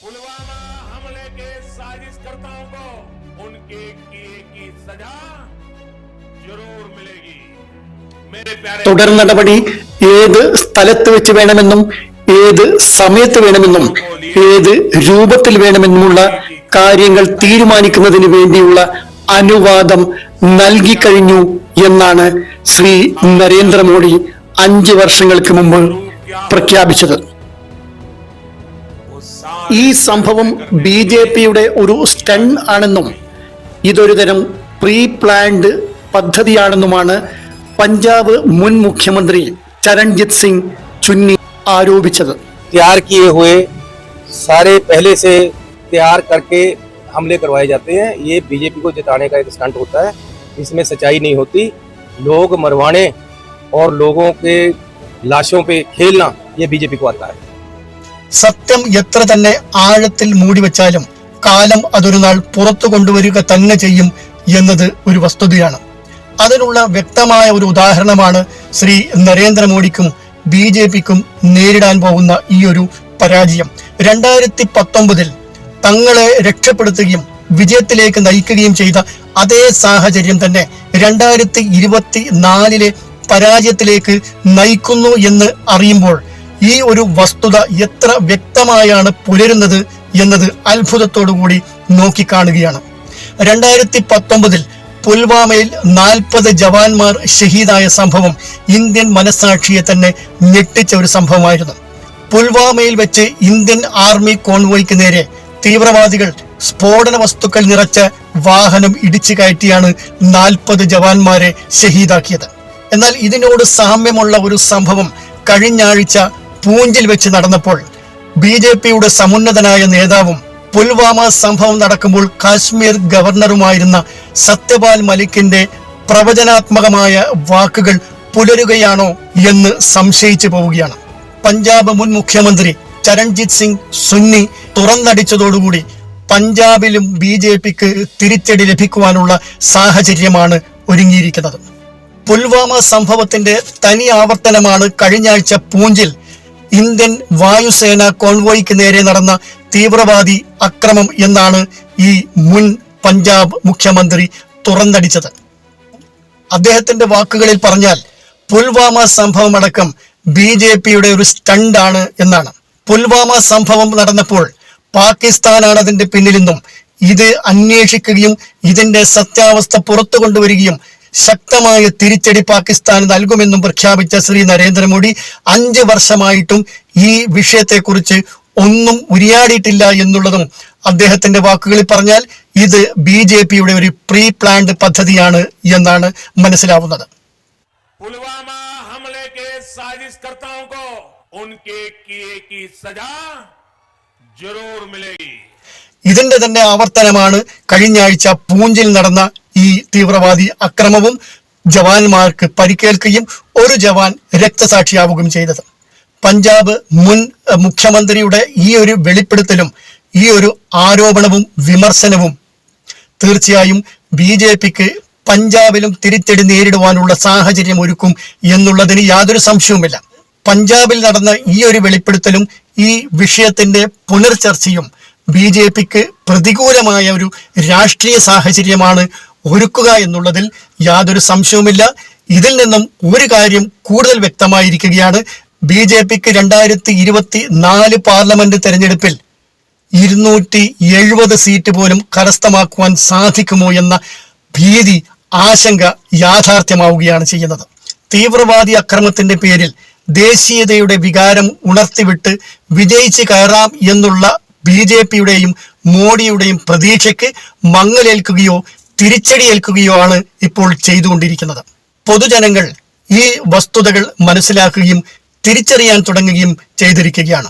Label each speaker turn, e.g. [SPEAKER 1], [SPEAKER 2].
[SPEAKER 1] पुलवामा हमले के साजिशकर्ताओं को उनके किए की सजा जरूर मिलेगी। मेरे प्यारे
[SPEAKER 2] തുടർ നടപടി ഏത് സ്ഥലത്ത് വെച്ച് വേണമെന്നും ഏത് സമയത്ത് വേണമെന്നും ഏത് രൂപത്തിൽ വേണമെന്നുമുള്ള കാര്യങ്ങൾ തീരുമാനിക്കുന്നതിന് വേണ്ടിയുള്ള അനുവാദം നൽകിക്കഴിഞ്ഞു എന്നാണ് ശ്രീ നരേന്ദ്രമോദി 5 വർഷങ്ങൾക്ക് മുമ്പ് പ്രഖ്യാപിച്ചത്. ഈ സംഭവം BJPയുടെ ഒരു സ്റ്റണ്ട് ആണെന്നും ഇതൊരു തരം പ്രീ പ്ലാൻഡ് പദ്ധതിയാണെന്നുമാണ് പഞ്ചാബ് മുൻ മുഖ്യമന്ത്രി ചരൺജിത് സിംഗ് ചുന്നി ആരോപിച്ചത്.
[SPEAKER 3] तैयार किए हुए सारे पहले से तैयार करके हमले करवाए जाते हैं। ये बीजेपी को जिताने का एक स्टंट होता है, इसमें सच्चाई नहीं होती। लोग मरवाने और लोगों के लाशों पे खेलना ये बीजेपी को आता है.
[SPEAKER 2] സത്യം എത്ര തന്നെ ആഴത്തിൽ മൂടിവെച്ചാലും കാലം അതൊരു നാൾ പുറത്തു കൊണ്ടുവരിക തന്നെ ചെയ്യും എന്നത് ഒരു വസ്തുതയാണ്. അതിനുള്ള വ്യക്തമായ ഒരു ഉദാഹരണമാണ് ശ്രീ നരേന്ദ്രമോദിക്കും BJPക്കും നേരിടാൻ പോകുന്ന ഈ ഒരു പരാജയം. 2019 തങ്ങളെ രക്ഷപ്പെടുത്തുകയും വിജയത്തിലേക്ക് നയിക്കുകയും ചെയ്ത അതേ സാഹചര്യം തന്നെ 2024 പരാജയത്തിലേക്ക് നയിക്കുന്നു എന്ന് അറിയുമ്പോൾ ഈ ഒരു വസ്തുത എത്ര വ്യക്തമായാണ് പുലരുന്നത് എന്നത് അത്ഭുതത്തോടുകൂടി നോക്കിക്കാണുകയാണ്. 2019 പുൽവാമയിൽ 40 ജവാന്മാർ ഷഹീദായ സംഭവം ഇന്ത്യൻ മനസ്സാക്ഷിയെ തന്നെ ഞെട്ടിച്ച ഒരു സംഭവമായിരുന്നു. പുൽവാമയിൽ വെച്ച് ഇന്ത്യൻ ആർമി കോൺവോയ്ക്ക് നേരെ തീവ്രവാദികൾ സ്ഫോടന വസ്തുക്കൾ നിറച്ച വാഹനം ഇടിച്ചു കയറ്റിയാണ് 40 ജവാന്മാരെ ഷഹീദാക്കിയത്. എന്നാൽ ഇതിനോട് സാമ്യമുള്ള ഒരു സംഭവം കഴിഞ്ഞ ആഴ്ച പൂഞ്ചിൽ വെച്ച് നടന്നപ്പോൾ BJPയുടെ സമുന്നതനായ നേതാവും പുൽവാമ സംഭവം നടക്കുമ്പോൾ കാശ്മീർ ഗവർണറുമായിരുന്ന സത്യപാൽ മലിക്കിന്റെ പ്രവചനാത്മകമായ വാക്കുകൾ പുലരുകയാണോ എന്ന് സംശയിച്ചു പോവുകയാണ്. പഞ്ചാബ് മുൻ മുഖ്യമന്ത്രി ചരൺജിത് സിംഗ് സുന്നി തുറന്നടിച്ചതോടുകൂടി പഞ്ചാബിലും BJPക്ക് തിരിച്ചടി ലഭിക്കുവാനുള്ള സാഹചര്യമാണ് ഒരുങ്ങിയിരിക്കുന്നത്. പുൽവാമ സംഭവത്തിന്റെ തനി ആവർത്തനമാണ് കഴിഞ്ഞയാഴ്ച പൂഞ്ചിൽ ഇന്ത്യൻ വായുസേന കോൺവോയ്ക്ക് നേരെ നടന്ന തീവ്രവാദി അക്രമം എന്നാണ് ഈ മുൻ പഞ്ചാബ് മുഖ്യമന്ത്രി തുറന്നടിച്ചത്. അദ്ദേഹത്തിന്റെ വാക്കുകളിൽ പറഞ്ഞാൽ പുൽവാമ സംഭവമടക്കം BJPയുടെ ഒരു സ്റ്റണ്ടാണ് എന്നാണ്. പുൽവാമ സംഭവം നടന്നപ്പോൾ പാകിസ്ഥാനാണ് അതിന്റെ പിന്നിലെന്നും ഇത് അന്വേഷിക്കുകയും ഇതിന്റെ സത്യാവസ്ഥ പുറത്തു കൊണ്ടുവരികയും ശക്തമായ തിരിച്ചടി പാകിസ്ഥാൻ നൽകുമെന്നും പ്രഖ്യാപിച്ച ശ്രീ നരേന്ദ്രമോദി 5 വർഷമായിട്ടും ഈ വിഷയത്തെക്കുറിച്ച് ഒന്നും ഉരിയാടിയിട്ടില്ല എന്നുള്ളതും അദ്ദേഹത്തിന്റെ വാക്കുകളിൽ പറഞ്ഞാൽ ഇത് BJPയുടെ ഒരു പ്രീ പ്ലാൻഡ് പദ്ധതിയാണ് എന്നാണ് മനസ്സിലാവുന്നത്.
[SPEAKER 1] पुलवामा हमले के साजिशकर्ताओं को उनके किए की सजा जरूर मिलेगी.
[SPEAKER 2] ഇതിന്റെ തന്നെ ആവർത്തനമാണ് കഴിഞ്ഞ ആഴ്ച പൂഞ്ചിൽ നടന്ന ഈ തീവ്രവാദി അക്രമവും ജവാന്മാർക്ക് പരിക്കേൽക്കുകയും ഒരു ജവാൻ രക്തസാക്ഷിയാവുകയും ചെയ്തത്. പഞ്ചാബ് മുൻ മുഖ്യമന്ത്രിയുടെ ഈ ഒരു വെളിപ്പെടുത്തലും ഈ ഒരു ആരോപണവും വിമർശനവും തീർച്ചയായും BJPക്ക് പഞ്ചാബിലും തിരിച്ചടി നേരിടുവാനുള്ള സാഹചര്യം ഒരുക്കും എന്നുള്ളതിന് യാതൊരു സംശയവുമില്ല. പഞ്ചാബിൽ നടന്ന ഈ ഒരു വെളിപ്പെടുത്തലും ഈ വിഷയത്തിന്റെ പുനർചർച്ചയും BJPക്ക് പ്രതികൂലമായ ഒരു രാഷ്ട്രീയ സാഹചര്യമാണ് ഒരുക്കുക എന്നുള്ളതിൽ യാതൊരു സംശയവുമില്ല. ഇതിൽ നിന്നും ഒരു കാര്യം കൂടുതൽ വ്യക്തമായിരിക്കുകയാണ്. BJPക്ക് 2024 പാർലമെന്റ് തെരഞ്ഞെടുപ്പിൽ 270 സീറ്റ് പോലും കരസ്ഥമാക്കുവാൻ സാധിക്കുമോ എന്ന ഭീതി, ആശങ്ക യാഥാർത്ഥ്യമാവുകയാണ് ചെയ്യുന്നത്. തീവ്രവാദി അക്രമത്തിന്റെ പേരിൽ ദേശീയതയുടെ വികാരം ഉണർത്തിവിട്ട് വിജയിച്ച് കയറാം എന്നുള്ള BJPയുടെയും മോഡിയുടെയും പ്രതീക്ഷയ്ക്ക് മങ്ങലേൽക്കുകയോ തിരിച്ചടിയേൽക്കുകയോ ആണ് ഇപ്പോൾ ചെയ്തുകൊണ്ടിരിക്കുന്നത്. പൊതുജനങ്ങൾ ഈ വസ്തുതകൾ മനസ്സിലാക്കുകയും തിരിച്ചറിയാൻ തുടങ്ങുകയും ചെയ്തിരിക്കുകയാണ്.